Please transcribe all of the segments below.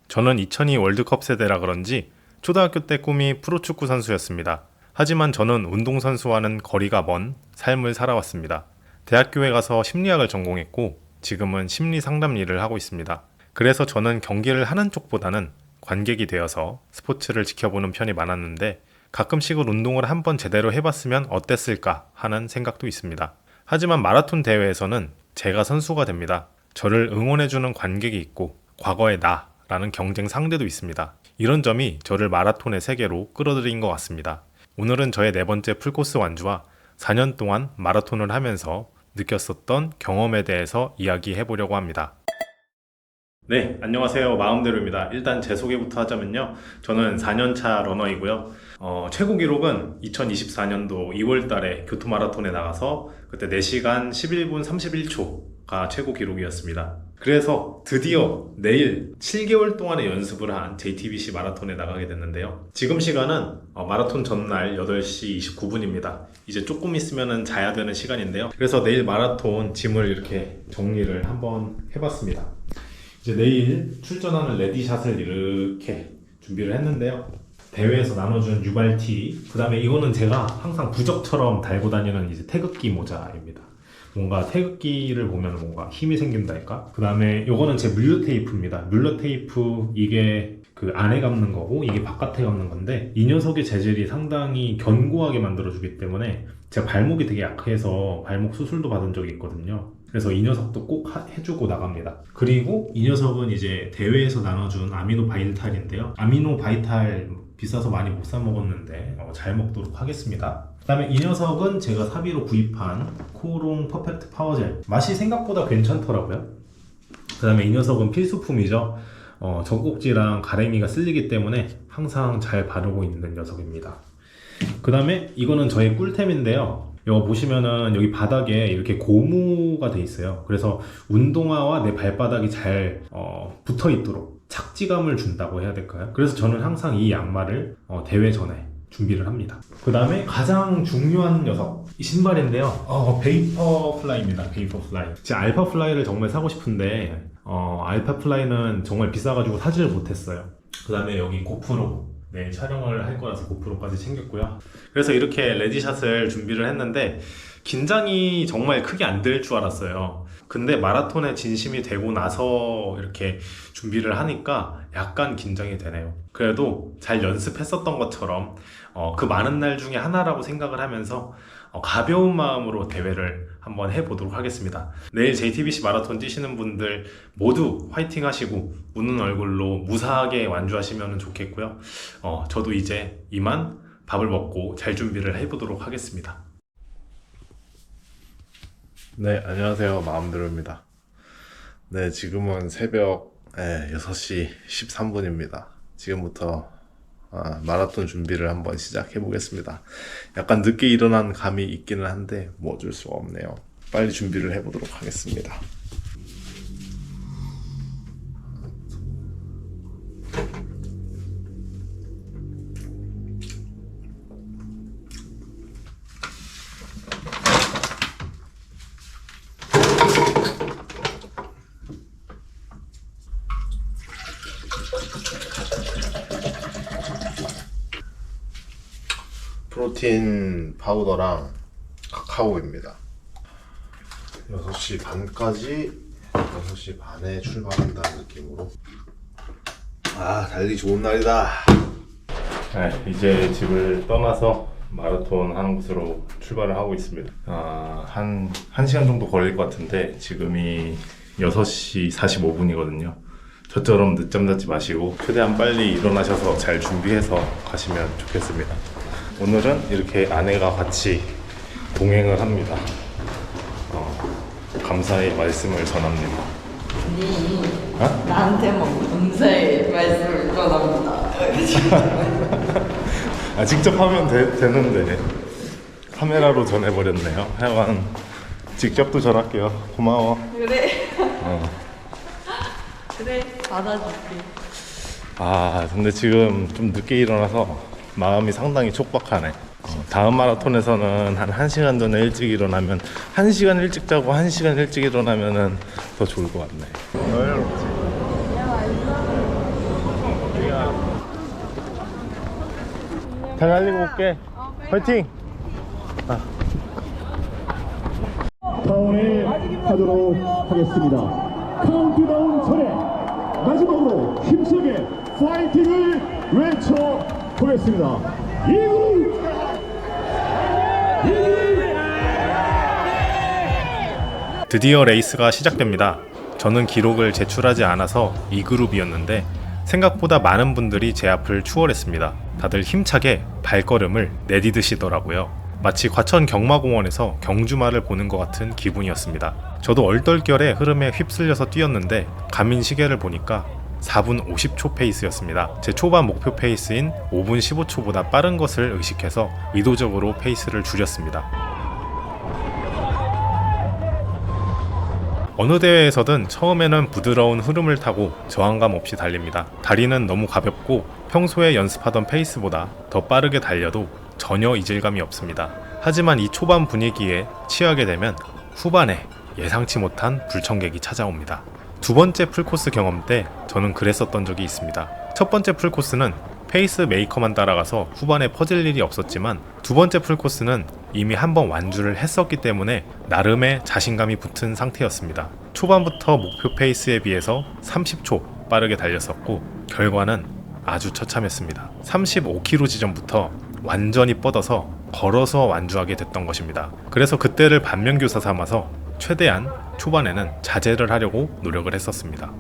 저는 2002 월드컵 세대라 그런지 초등학교 때 꿈이 프로축구 선수였습니다. 하지만 저는 운동선수와는 거리가 먼 삶을 살아왔습니다. 대학교에 가서 심리학을 전공했고 지금은 심리상담 일을 하고 있습니다. 그래서 저는 경기를 하는 쪽보다는 관객이 되어서 스포츠를 지켜보는 편이 많았는데 가끔씩은 운동을 한번 제대로 해봤으면 어땠을까 하는 생각도 있습니다. 하지만 마라톤 대회에서는 제가 선수가 됩니다. 저를 응원해주는 관객이 있고 과거의 나라는 경쟁 상대도 있습니다. 이런 점이 저를 마라톤의 세계로 끌어들인 것 같습니다. 오늘은 저의 네 번째 풀코스 완주와 4년 동안 마라톤을 하면서 느꼈었던 경험에 대해서 이야기해보려고 합니다. 네, 안녕하세요. 마음대로입니다. 일단 제 소개부터 하자면요. 저는 4년차 러너이고요. 최고 기록은 2024년도 2월 달에 교토마라톤에 나가서 그때 4시간 11분 31초가 최고 기록이었습니다. 그래서 드디어 내일 7개월 동안의 연습을 한 JTBC 마라톤에 나가게 됐는데요. 지금 시간은 마라톤 전날 8시 29분입니다. 이제 조금 있으면 자야 되는 시간인데요. 그래서 내일 마라톤 짐을 이렇게 정리를 한번 해봤습니다. 이제 내일 출전하는 레디샷을 이렇게 준비를 했는데요. 대회에서 나눠주는 유발티, 그 다음에 이거는 제가 항상 부적처럼 달고 다니는 이제 태극기 모자입니다. 뭔가 태극기를 보면 뭔가 힘이 생긴달까? 그 다음에 이거는 제 물류 테이프입니다. 물류 테이프 이게 그 안에 감는 거고 이게 바깥에 감는 건데 이 녀석의 재질이 상당히 견고하게 만들어주기 때문에 제가 발목이 되게 약해서 발목 수술도 받은 적이 있거든요. 그래서 이 녀석도 꼭 해주고 나갑니다. 그리고 이 녀석은 이제 대회에서 나눠준 아미노 바이탈인데요. 아미노 바이탈 비싸서 많이 못 사 먹었는데 잘 먹도록 하겠습니다. 그 다음에 이 녀석은 제가 사비로 구입한 코오롱 퍼펙트 파워젤. 맛이 생각보다 괜찮더라고요. 그 다음에 이 녀석은 필수품이죠. 젖꼭지랑 가래미가 쓸리기 때문에 항상 잘 바르고 있는 녀석입니다. 그 다음에 이거는 저의 꿀템인데요. 이거 보시면은 여기 바닥에 이렇게 고무가 돼 있어요. 그래서 운동화와 내 발바닥이 잘 붙어 있도록 착지감을 준다고 해야 될까요? 그래서 저는 항상 이 양말을 대회 전에 준비를 합니다. 그 다음에 가장 중요한 녀석, 이 신발인데요. 베이퍼 플라이입니다. 베이퍼 플라이. 제가 알파 플라이를 정말 사고 싶은데 알파 플라이는 정말 비싸가지고 사지를 못했어요. 그 다음에 여기 고프로, 네, 촬영을 할 거라서 고프로까지 챙겼고요. 그래서 이렇게 레디샷을 준비를 했는데 긴장이 정말 크게 안 될 줄 알았어요. 근데 마라톤에 진심이 되고 나서 이렇게 준비를 하니까 약간 긴장이 되네요. 그래도 잘 연습했었던 것처럼 그 많은 날 중에 하나라고 생각을 하면서 가벼운 마음으로 대회를 한번 해보도록 하겠습니다. 내일 JTBC 마라톤 뛰시는 분들 모두 화이팅 하시고 웃는 얼굴로 무사하게 완주하시면 좋겠고요. 저도 이제 이만 밥을 먹고 잘 준비를 해보도록 하겠습니다. 네, 안녕하세요. 마음대로입니다. 네, 지금은 새벽 6시 13분입니다. 지금부터 마라톤 준비를 한번 시작해 보겠습니다. 약간 늦게 일어난 감이 있기는 한데 뭐 어쩔 수가 없네요. 빨리 준비를 해보도록 하겠습니다. 프로틴 파우더랑 카카오입니다. 6시 반까지 6시 반에 출발한다는 느낌으로. 달리기 좋은 날이다. 네, 이제 집을 떠나서 마라톤 하는 곳으로 출발을 하고 있습니다. 한 1시간 정도 걸릴 것 같은데 지금이 6시 45분이거든요. 저처럼 늦잠 자지 마시고 최대한 빨리 일어나셔서 잘 준비해서 가시면 좋겠습니다. 오늘은 이렇게 아내가 같이 동행을 합니다. 감사의 말씀을 전합니다. 나한테만 감사의 말씀을 전합니다. 직접 하면 되는데 카메라로 전해버렸네요. 하여간 직접도 전할게요. 고마워. 그래. 그래, 받아줄게. 근데 지금 좀 늦게 일어나서 마음이 상당히 촉박하네. 다음 마라톤에서는 한 1시간 전에 일찍 일어나면 1시간 일찍 자고 1시간 일찍 일어나면은 더 좋을 것 같네. 여유롭지? 잘 달리고 올게. 화이팅! 다운을 하도록 하겠습니다. 카운트다운 전에 마지막으로 힘차게 파이팅을 외쳐보겠습니다. 이그룹! 드디어 레이스가 시작됩니다. 저는 기록을 제출하지 않아서 2그룹이었는데 생각보다 많은 분들이 제 앞을 추월했습니다. 다들 힘차게 발걸음을 내디드시더라고요. 마치 과천 경마공원에서 경주마를 보는 것 같은 기분이었습니다. 저도 얼떨결에 흐름에 휩쓸려서 뛰었는데 가민 시계를 보니까 4분 50초 페이스였습니다. 제 초반 목표 페이스인 5분 15초보다 빠른 것을 의식해서 의도적으로 페이스를 줄였습니다. 어느 대회에서든 처음에는 부드러운 흐름을 타고 저항감 없이 달립니다. 다리는 너무 가볍고 평소에 연습하던 페이스보다 더 빠르게 달려도 전혀 이질감이 없습니다. 하지만 이 초반 분위기에 취하게 되면 후반에 예상치 못한 불청객이 찾아옵니다. 두 번째 풀코스 경험 때 저는 그랬었던 적이 있습니다. 첫 번째 풀코스는 페이스 메이커만 따라가서 후반에 퍼질 일이 없었지만 두 번째 풀코스는 이미 한번 완주를 했었기 때문에 나름의 자신감이 붙은 상태였습니다. 초반부터 목표 페이스에 비해서 30초 빠르게 달렸었고 결과는 아주 처참했습니다. 35km 지점부터 완전히 뻗어서 걸어서 완주하게 됐던 것입니다. 그래서 그때를 반면교사 삼아서 최대한 초반에는 자제를 하려고 노력을 했었습니다.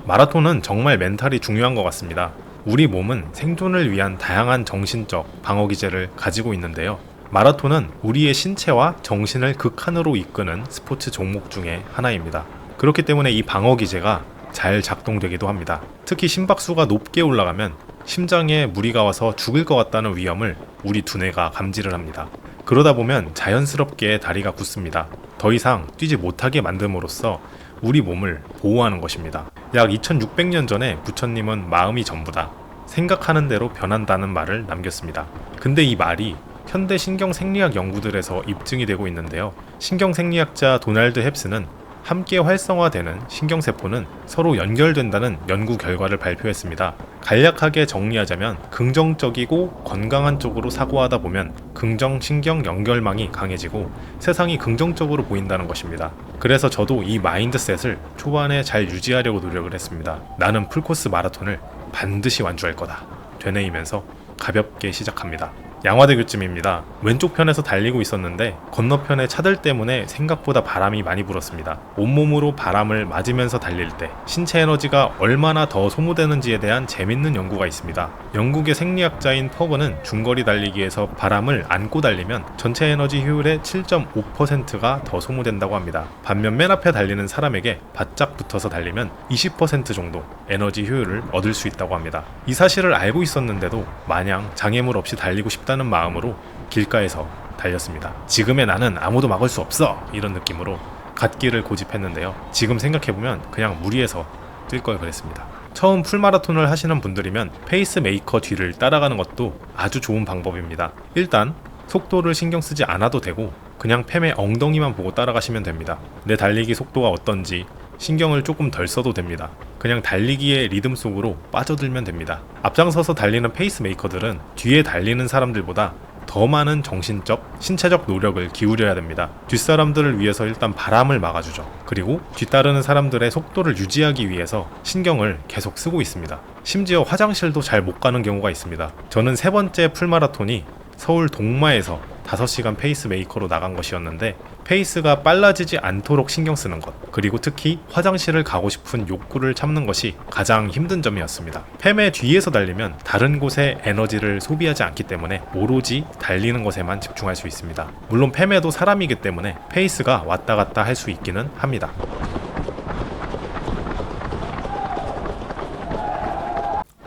마라톤은 정말 멘탈이 중요한 것 같습니다. 우리 몸은 생존을 위한 다양한 정신적 방어 기제를 가지고 있는데요. 마라톤은 우리의 신체와 정신을 극한으로 이끄는 스포츠 종목 중에 하나입니다. 그렇기 때문에 이 방어 기제가 잘 작동되기도 합니다. 특히 심박수가 높게 올라가면 심장에 무리가 와서 죽을 것 같다는 위험을 우리 두뇌가 감지를 합니다. 그러다 보면 자연스럽게 다리가 굳습니다. 더 이상 뛰지 못하게 만듦으로써 우리 몸을 보호하는 것입니다. 약 2600년 전에 부처님은 마음이 전부다. 생각하는 대로 변한다는 말을 남겼습니다. 근데 이 말이 현대 신경생리학 연구들에서 입증이 되고 있는데요. 신경생리학자 도널드 헵스는 함께 활성화되는 신경세포는 서로 연결된다는 연구 결과를 발표했습니다. 간략하게 정리하자면 긍정적이고 건강한 쪽으로 사고하다 보면 긍정신경 연결망이 강해지고 세상이 긍정적으로 보인다는 것입니다. 그래서 저도 이 마인드셋을 초반에 잘 유지하려고 노력을 했습니다. 나는 풀코스 마라톤을 반드시 완주할 거다. 되뇌이면서 가볍게 시작합니다. 양화대교쯤입니다. 왼쪽 편에서 달리고 있었는데 건너편에 차들 때문에 생각보다 바람이 많이 불었습니다. 온몸으로 바람을 맞으면서 달릴 때 신체 에너지가 얼마나 더 소모되는지에 대한 재밌는 연구가 있습니다. 영국의 생리학자인 퍼그는 중거리 달리기에서 바람을 안고 달리면 전체 에너지 효율의 7.5%가 더 소모된다고 합니다. 반면 맨 앞에 달리는 사람에게 바짝 붙어서 달리면 20% 정도 에너지 효율을 얻을 수 있다고 합니다. 이 사실을 알고 있었는데도 마냥 장애물 없이 달리고 싶다는 마음으로 길가에서 달렸습니다. 지금의 나는 아무도 막을 수 없어! 이런 느낌으로 갓길을 고집했는데요. 지금 생각해보면 그냥 무리해서 뛸 걸 그랬습니다. 처음 풀마라톤을 하시는 분들이면 페이스메이커 뒤를 따라가는 것도 아주 좋은 방법입니다. 일단 속도를 신경 쓰지 않아도 되고 그냥 펨의 엉덩이만 보고 따라가시면 됩니다. 내 달리기 속도가 어떤지 신경을 조금 덜 써도 됩니다. 그냥 달리기의 리듬 속으로 빠져들면 됩니다. 앞장서서 달리는 페이스메이커들은 뒤에 달리는 사람들보다 더 많은 정신적, 신체적 노력을 기울여야 됩니다. 뒷사람들을 위해서 일단 바람을 막아주죠. 그리고 뒤따르는 사람들의 속도를 유지하기 위해서 신경을 계속 쓰고 있습니다. 심지어 화장실도 잘 못 가는 경우가 있습니다. 저는 세 번째 풀마라톤이 서울 동마에서 5시간 페이스메이커로 나간 것이었는데 페이스가 빨라지지 않도록 신경 쓰는 것, 그리고 특히 화장실을 가고 싶은 욕구를 참는 것이 가장 힘든 점이었습니다. 펨의 뒤에서 달리면 다른 곳에 에너지를 소비하지 않기 때문에 오로지 달리는 것에만 집중할 수 있습니다. 물론 펨에도 사람이기 때문에 페이스가 왔다 갔다 할 수 있기는 합니다.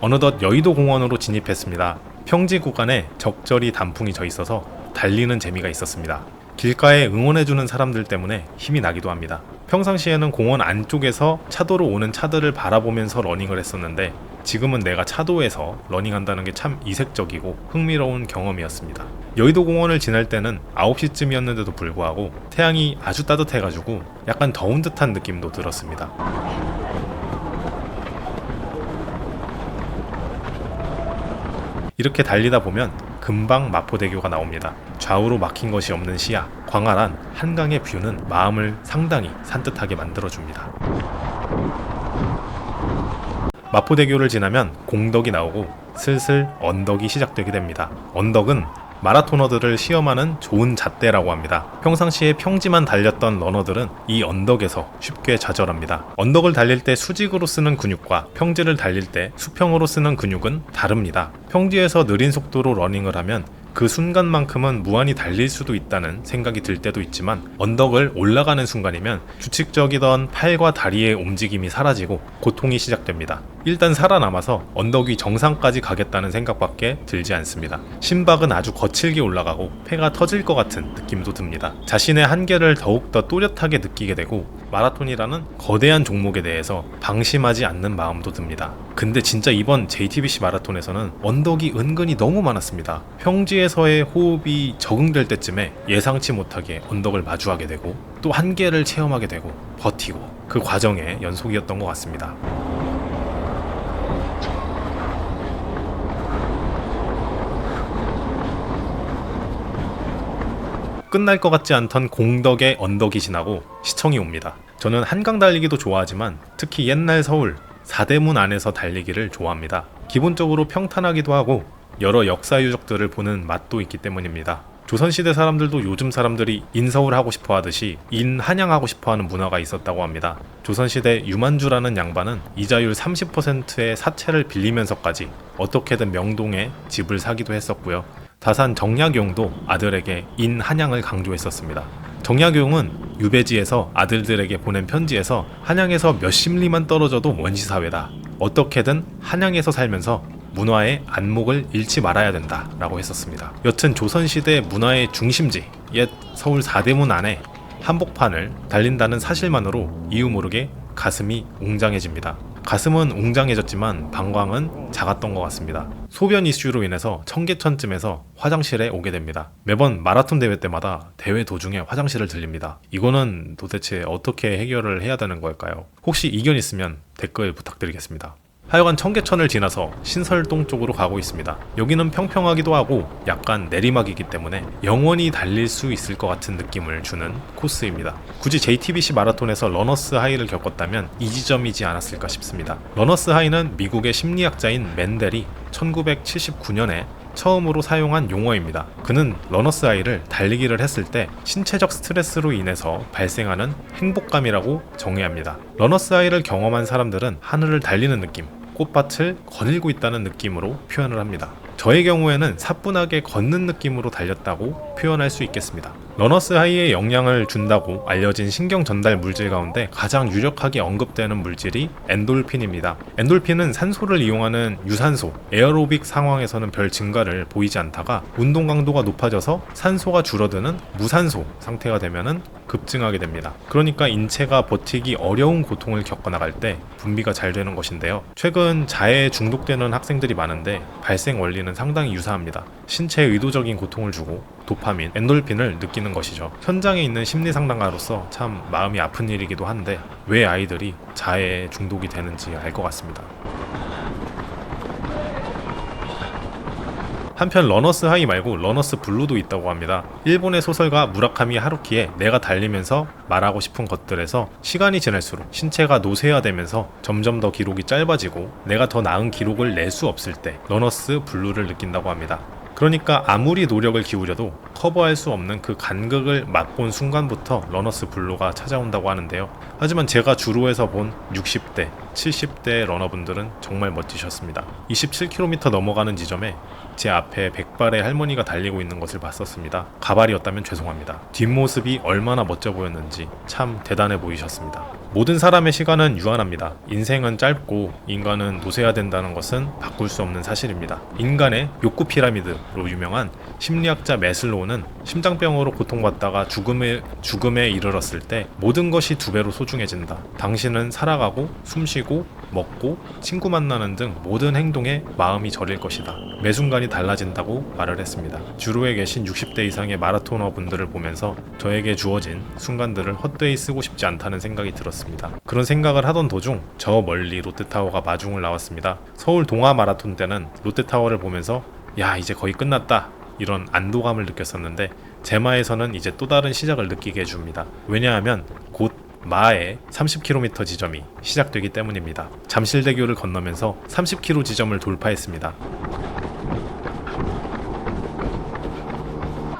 어느덧 여의도 공원으로 진입했습니다. 평지 구간에 적절히 단풍이 져 있어서 달리는 재미가 있었습니다. 길가에 응원해주는 사람들 때문에 힘이 나기도 합니다. 평상시에는 공원 안쪽에서 차도로 오는 차들을 바라보면서 러닝을 했었는데 지금은 내가 차도에서 러닝한다는 게 참 이색적이고 흥미로운 경험이었습니다. 여의도 공원을 지날 때는 9시쯤이었는데도 불구하고 태양이 아주 따뜻해가지고 약간 더운 듯한 느낌도 들었습니다. 이렇게 달리다 보면 금방 마포대교가 나옵니다. 좌우로 막힌 것이 없는 시야, 광활한 한강의 뷰는 마음을 상당히 산뜻하게 만들어줍니다. 마포대교를 지나면 공덕이 나오고 슬슬 언덕이 시작되게 됩니다. 언덕은 마라토너들을 시험하는 좋은 잣대라고 합니다. 평상시에 평지만 달렸던 러너들은 이 언덕에서 쉽게 좌절합니다. 언덕을 달릴 때 수직으로 쓰는 근육과 평지를 달릴 때 수평으로 쓰는 근육은 다릅니다. 평지에서 느린 속도로 러닝을 하면 그 순간만큼은 무한히 달릴 수도 있다는 생각이 들 때도 있지만 언덕을 올라가는 순간이면 규칙적이던 팔과 다리의 움직임이 사라지고 고통이 시작됩니다. 일단 살아남아서 언덕 위 정상까지 가겠다는 생각밖에 들지 않습니다. 심박은 아주 거칠게 올라가고 폐가 터질 것 같은 느낌도 듭니다. 자신의 한계를 더욱더 또렷하게 느끼게 되고 마라톤이라는 거대한 종목에 대해서 방심하지 않는 마음도 듭니다. 근데 진짜 이번 JTBC 마라톤에서는 언덕이 은근히 너무 많았습니다. 평지에서의 호흡이 적응될 때쯤에 예상치 못하게 언덕을 마주하게 되고 또 한계를 체험하게 되고 버티고 그 과정의 연속이었던 것 같습니다. 끝날 것 같지 않던 공덕의 언덕이 지나고 시청이 옵니다. 저는 한강 달리기도 좋아하지만 특히 옛날 서울 사대문 안에서 달리기를 좋아합니다. 기본적으로 평탄하기도 하고 여러 역사 유적들을 보는 맛도 있기 때문입니다. 조선시대 사람들도 요즘 사람들이 인서울 하고 싶어 하듯이 인한양 하고 싶어 하는 문화가 있었다고 합니다. 조선시대 유만주라는 양반은 이자율 30%의 사채를 빌리면서까지 어떻게든 명동에 집을 사기도 했었고요. 다산 정약용도 아들에게 인한양을 강조했었습니다. 정약용은 유배지에서 아들들에게 보낸 편지에서 한양에서 몇십 리만 떨어져도 원시사회다. 어떻게든 한양에서 살면서 문화의 안목을 잃지 말아야 된다 라고 했었습니다. 여튼 조선시대 문화의 중심지 옛 서울 사대문 안에 한복판을 달린다는 사실만으로 이유 모르게 가슴이 웅장해집니다. 가슴은 웅장해졌지만 방광은 작았던 것 같습니다. 소변 이슈로 인해서 청계천쯤에서 화장실에 오게 됩니다. 매번 마라톤 대회 때마다 대회 도중에 화장실을 들립니다. 이거는 도대체 어떻게 해결을 해야 되는 걸까요? 혹시 이견 있으면 댓글 부탁드리겠습니다. 하여간 청계천을 지나서 신설동 쪽으로 가고 있습니다. 여기는 평평하기도 하고 약간 내리막이기 때문에 영원히 달릴 수 있을 것 같은 느낌을 주는 코스입니다. 굳이 JTBC 마라톤에서 러너스 하이를 겪었다면 이 지점이지 않았을까 싶습니다. 러너스 하이는 미국의 심리학자인 맨델이 1979년에 처음으로 사용한 용어입니다. 그는 러너스 하이를 달리기를 했을 때 신체적 스트레스로 인해서 발생하는 행복감이라고 정의합니다. 러너스 하이를 경험한 사람들은 하늘을 달리는 느낌, 꽃밭을 거닐고 있다는 느낌으로 표현을 합니다. 저의 경우에는 사뿐하게 걷는 느낌으로 달렸다고 표현할 수 있겠습니다. 러너스 하이에 영향을 준다고 알려진 신경 전달 물질 가운데 가장 유력하게 언급되는 물질이 엔돌핀입니다. 엔돌핀은 산소를 이용하는 유산소, 에어로빅 상황에서는 별 증가를 보이지 않다가 운동 강도가 높아져서 산소가 줄어드는 무산소 상태가 되면은 급증하게 됩니다. 그러니까 인체가 버티기 어려운 고통을 겪어나갈 때 분비가 잘 되는 것인데요. 최근 자해에 중독되는 학생들이 많은데 발생 원리는 상당히 유사합니다. 신체에 의도적인 고통을 주고 도파민, 엔돌핀을 느끼는 것이죠. 현장에 있는 심리상담가로서 참 마음이 아픈 일이기도 한데 왜 아이들이 자해에 중독이 되는지 알 것 같습니다. 한편 러너스 하이 말고 러너스 블루도 있다고 합니다. 일본의 소설가 무라카미 하루키의 내가 달리면서 말하고 싶은 것들에서 시간이 지날수록 신체가 노쇠화되면서 점점 더 기록이 짧아지고 내가 더 나은 기록을 낼 수 없을 때 러너스 블루를 느낀다고 합니다. 그러니까 아무리 노력을 기울여도 커버할 수 없는 그 간극을 맛본 순간부터 러너스 블루가 찾아온다고 하는데요. 하지만 제가 주로 해서 본 60대, 70대 러너분들은 정말 멋지셨습니다. 27km 넘어가는 지점에 제 앞에 백발의 할머니가 달리고 있는 것을 봤었습니다. 가발이었다면 죄송합니다. 뒷모습이 얼마나 멋져 보였는지 참 대단해 보이셨습니다. 모든 사람의 시간은 유한합니다. 인생은 짧고 인간은 노쇠화된다는 것은 바꿀 수 없는 사실입니다. 인간의 욕구 피라미드로 유명한 심리학자 매슬로우는 심장병으로 고통받다가 죽음에 이르렀을 때 모든 것이 2배로 소중해진다. 당신은 살아가고 숨쉬고 먹고 친구 만나는 등 모든 행동에 마음이 저릴 것이다. 매 순간이 달라진다고 말을 했습니다. 주로에 계신 60대 이상의 마라토너 분들을 보면서 저에게 주어진 순간들을 헛되이 쓰고 싶지 않다는 생각이 들었습니다. 그런 생각을 하던 도중 저 멀리 롯데타워가 마중을 나왔습니다. 서울 동아 마라톤 때는 롯데타워를 보면서 야, 이제 거의 끝났다, 이런 안도감을 느꼈었는데 제마에서는 이제 또 다른 시작을 느끼게 해줍니다. 왜냐하면 곧 마의 30km 지점이 시작되기 때문입니다. 잠실대교를 건너면서 30km 지점을 돌파했습니다.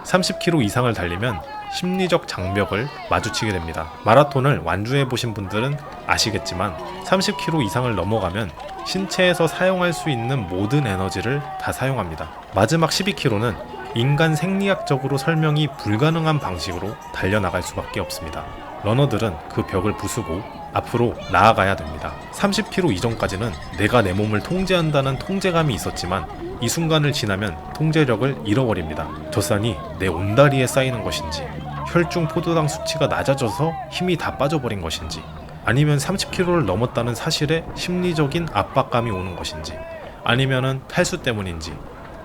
30km 이상을 달리면 심리적 장벽을 마주치게 됩니다. 마라톤을 완주해 보신 분들은 아시겠지만 30km 이상을 넘어가면 신체에서 사용할 수 있는 모든 에너지를 다 사용합니다. 마지막 12km는 인간 생리학적으로 설명이 불가능한 방식으로 달려나갈 수밖에 없습니다. 러너들은 그 벽을 부수고 앞으로 나아가야 됩니다. 30km 이전까지는 내가 내 몸을 통제한다는 통제감이 있었지만 이 순간을 지나면 통제력을 잃어버립니다. 저 산이 내 온다리에 쌓이는 것인지, 혈중 포도당 수치가 낮아져서 힘이 다 빠져버린 것인지, 아니면 30km를 넘었다는 사실에 심리적인 압박감이 오는 것인지, 아니면은 탈수 때문인지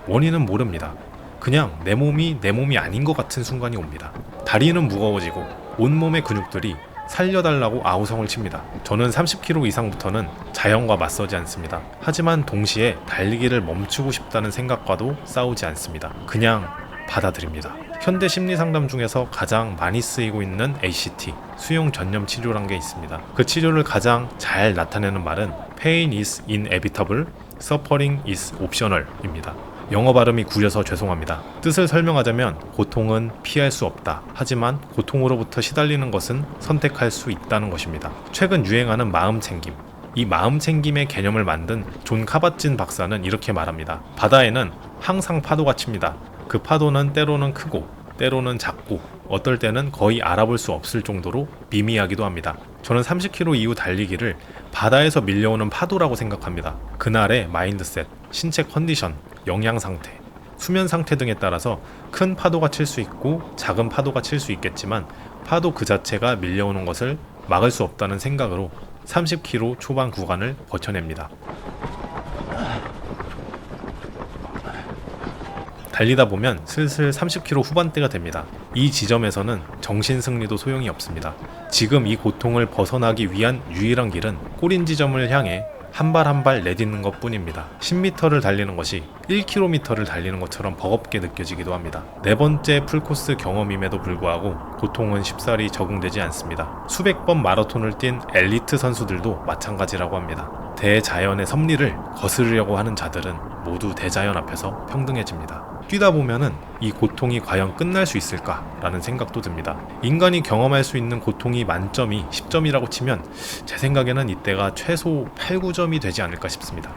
원인은 모릅니다. 그냥 내 몸이 내 몸이 아닌 것 같은 순간이 옵니다. 다리는 무거워지고 온몸의 근육들이 살려달라고 아우성을 칩니다. 저는 30km 이상부터는 자연과 맞서지 않습니다. 하지만 동시에 달리기를 멈추고 싶다는 생각과도 싸우지 않습니다. 그냥 받아들입니다. 현대 심리상담 중에서 가장 많이 쓰이고 있는 ACT, 수용 전념 치료란 게 있습니다. 그 치료를 가장 잘 나타내는 말은 Pain is inevitable, Suffering is optional 입니다. 영어 발음이 구려서 죄송합니다. 뜻을 설명하자면 고통은 피할 수 없다. 하지만 고통으로부터 시달리는 것은 선택할 수 있다는 것입니다. 최근 유행하는 마음챙김. 이 마음챙김의 개념을 만든 존 카바진 박사는 이렇게 말합니다. 바다에는 항상 파도가 칩니다. 그 파도는 때로는 크고 때로는 작고 어떨 때는 거의 알아볼 수 없을 정도로 미미하기도 합니다. 저는 30km 이후 달리기를 바다에서 밀려오는 파도라고 생각합니다. 그날의 마인드셋, 신체 컨디션, 영양 상태, 수면 상태 등에 따라서 큰 파도가 칠 수 있고 작은 파도가 칠 수 있겠지만 파도 그 자체가 밀려오는 것을 막을 수 없다는 생각으로 30km 초반 구간을 버텨냅니다. 달리다 보면 슬슬 30km 후반대가 됩니다. 이 지점에서는 정신승리도 소용이 없습니다. 지금 이 고통을 벗어나기 위한 유일한 길은 꼬린 지점을 향해 한 발 한 발 내딛는 것 뿐입니다. 10m를 달리는 것이 1km를 달리는 것처럼 버겁게 느껴지기도 합니다. 네 번째 풀코스 경험임에도 불구하고 고통은 쉽사리 적응되지 않습니다. 수백 번 마라톤을 뛴 엘리트 선수들도 마찬가지라고 합니다. 대자연의 섭리를 거스르려고 하는 자들은 모두 대자연 앞에서 평등해집니다. 뛰다 보면은 이 고통이 과연 끝날 수 있을까라는 생각도 듭니다. 인간이 경험할 수 있는 고통이 만점이 10점이라고 치면 제 생각에는 이때가 최소 8, 9점이 되지 않을까 싶습니다.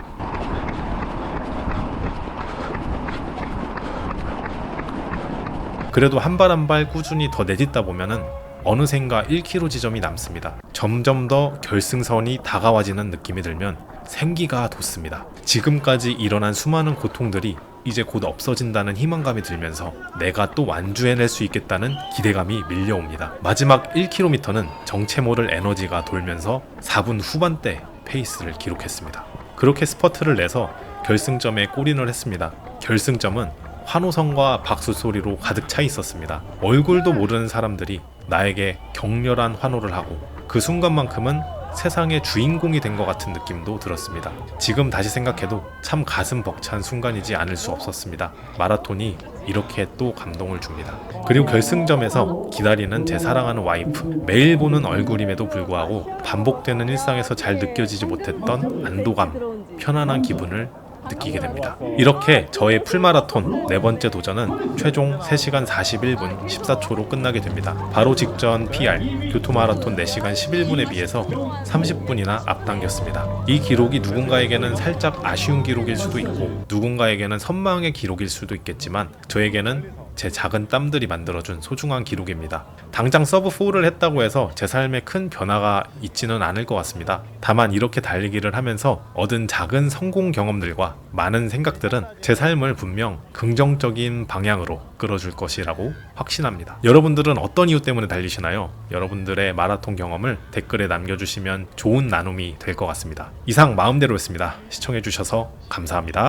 그래도 한 발 한 발 꾸준히 더 내딛다 보면은 어느샌가 1km 지점이 남습니다. 점점 더 결승선이 다가와지는 느낌이 들면 생기가 돋습니다. 지금까지 일어난 수많은 고통들이 이제 곧 없어진다는 희망감이 들면서 내가 또 완주해낼 수 있겠다는 기대감이 밀려옵니다. 마지막 1km는 정체 모를 에너지가 돌면서 4분 후반대 페이스를 기록했습니다. 그렇게 스퍼트를 내서 결승점에 골인을 했습니다. 결승점은 환호성과 박수 소리로 가득 차 있었습니다. 얼굴도 모르는 사람들이 나에게 격렬한 환호를 하고 그 순간만큼은 세상의 주인공이 된 것 같은 느낌도 들었습니다. 지금 다시 생각해도 참 가슴 벅찬 순간이지 않을 수 없었습니다. 마라톤이 이렇게 또 감동을 줍니다. 그리고 결승점에서 기다리는 제 사랑하는 와이프, 매일 보는 얼굴임에도 불구하고 반복되는 일상에서 잘 느껴지지 못했던 안도감, 편안한 기분을 느끼게 됩니다. 이렇게 저의 풀마라톤 네 번째 도전은 최종 3시간 41분 14초로 끝나게 됩니다. 바로 직전 PR, 교토마라톤 4시간 11분에 비해서 30분이나 앞당겼습니다. 이 기록이 누군가에게는 살짝 아쉬운 기록일 수도 있고 누군가에게는 선망의 기록일 수도 있겠지만 저에게는 제 작은 땀들이 만들어준 소중한 기록입니다. 당장 서브4를 했다고 해서 제 삶에 큰 변화가 있지는 않을 것 같습니다. 다만 이렇게 달리기를 하면서 얻은 작은 성공 경험들과 많은 생각들은 제 삶을 분명 긍정적인 방향으로 끌어줄 것이라고 확신합니다. 여러분들은 어떤 이유 때문에 달리시나요? 여러분들의 마라톤 경험을 댓글에 남겨주시면 좋은 나눔이 될 것 같습니다. 이상 마음대로였습니다. 시청해주셔서 감사합니다.